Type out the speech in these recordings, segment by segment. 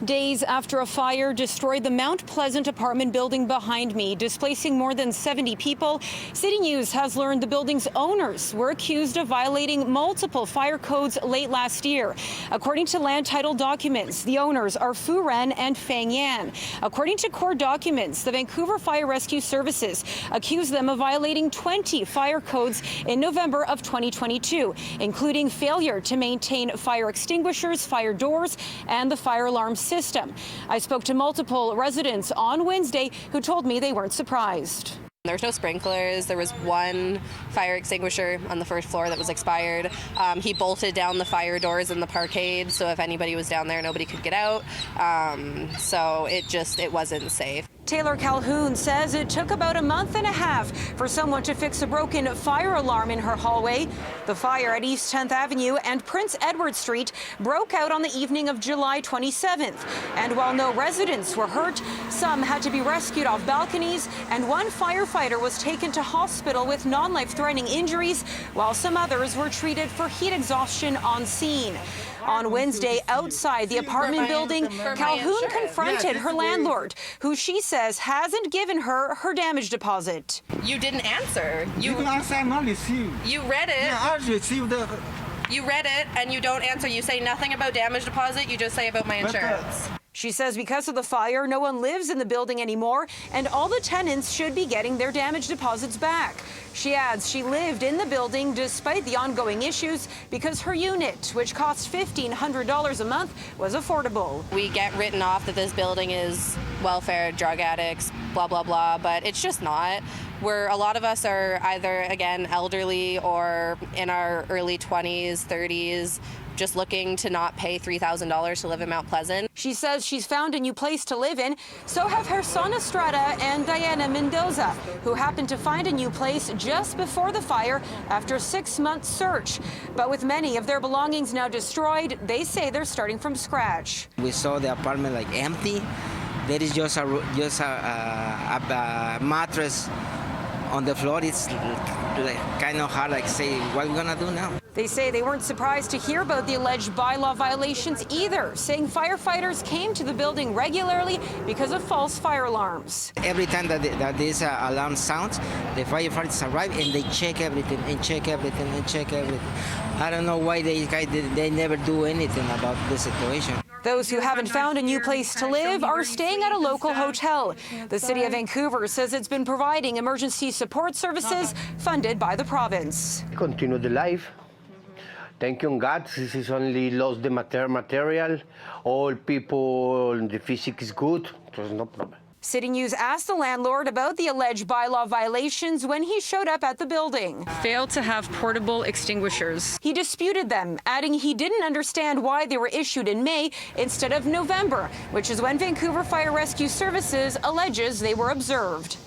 Days after a fire destroyed the Mount Pleasant apartment building behind me, displacing more than 70 people, CityNews has learned the building's owners were accused of violating multiple fire codes late last year. According to land title documents, the owners are Fu Ren and Fang Yan. According to court documents, the Vancouver Fire Rescue Services accused them of violating 20 fire codes in November of 2022, including failure to maintain fire extinguishers, fire doors, and the fire alarm system. I spoke to multiple residents on Wednesday who told me they weren't surprised. There was no sprinklers. There was one fire extinguisher on the first floor that was expired. He bolted down the fire doors in the parkade, so if anybody was down there, nobody could get out. So it wasn't safe. Taylor Calhoun says it took about a month and a half for someone to fix a broken fire alarm in her hallway. The fire at East 10th Avenue and Prince Edward Street broke out on the evening of July 27th. And while no residents were hurt, some had to be rescued off balconies, and one firefighter was taken to hospital with non-life-threatening injuries, while some others were treated for heat exhaustion on scene. On Wednesday, outside the apartment building, Calhoun confronted her landlord, who she says hasn't given her damage deposit. You didn't answer. You not received. You read it. Yeah, I received the. You read it and you don't answer. You say nothing about damage deposit. You just say about my insurance. She says because of the fire, no one lives in the building anymore, and all the tenants should be getting their damage deposits back. She adds she lived in the building despite the ongoing issues because her unit, which cost $1,500 a month, was affordable. We get written off that this building is welfare, drug addicts, blah, blah, blah, but it's just not. A lot of us are either, again, elderly or in our early 20s, 30s, just looking to not pay $3,000 to live in Mount Pleasant. She says she's found a new place to live in. So have Gerson Estrada and Diana Mendoza, who happened to find a new place just before the fire after a 6-month search. But with many of their belongings now destroyed, they say they're starting from scratch. We saw the apartment like empty. There is just a mattress on the floor. It's kind of hard, like say, what are we gonna do now? They say they weren't surprised to hear about the alleged bylaw violations either, saying firefighters came to the building regularly because of false fire alarms. Every time that this alarm sounds, the firefighters arrive and they check everything and check everything and check everything. I don't know why they never do anything about the situation. Those who haven't found a new place to live are staying at a local hotel. The City of Vancouver says it's been providing emergency support services funded by the province. Continue the life. Thank you, God. This is only lost the material. All people, the physics is good. There's no problem. CityNews asked the landlord about the alleged bylaw violations when he showed up at the building. Failed to have portable extinguishers. He disputed them, adding he didn't understand why they were issued in May instead of November, which is when Vancouver Fire Rescue Services alleges they were observed.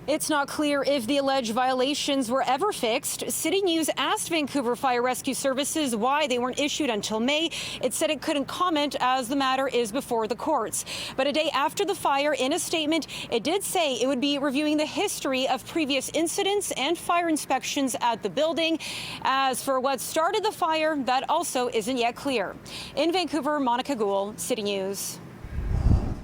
It's not clear if the alleged violations were ever fixed. CityNews asked Vancouver Fire Rescue Services why they weren't issued until May. It said it couldn't comment as the matter is before the courts. But a day after the fire, in a statement, it did say it would be reviewing the history of previous incidents and fire inspections at the building. As for what started the fire, that also isn't yet clear. In Vancouver, Monika Gul, CityNews.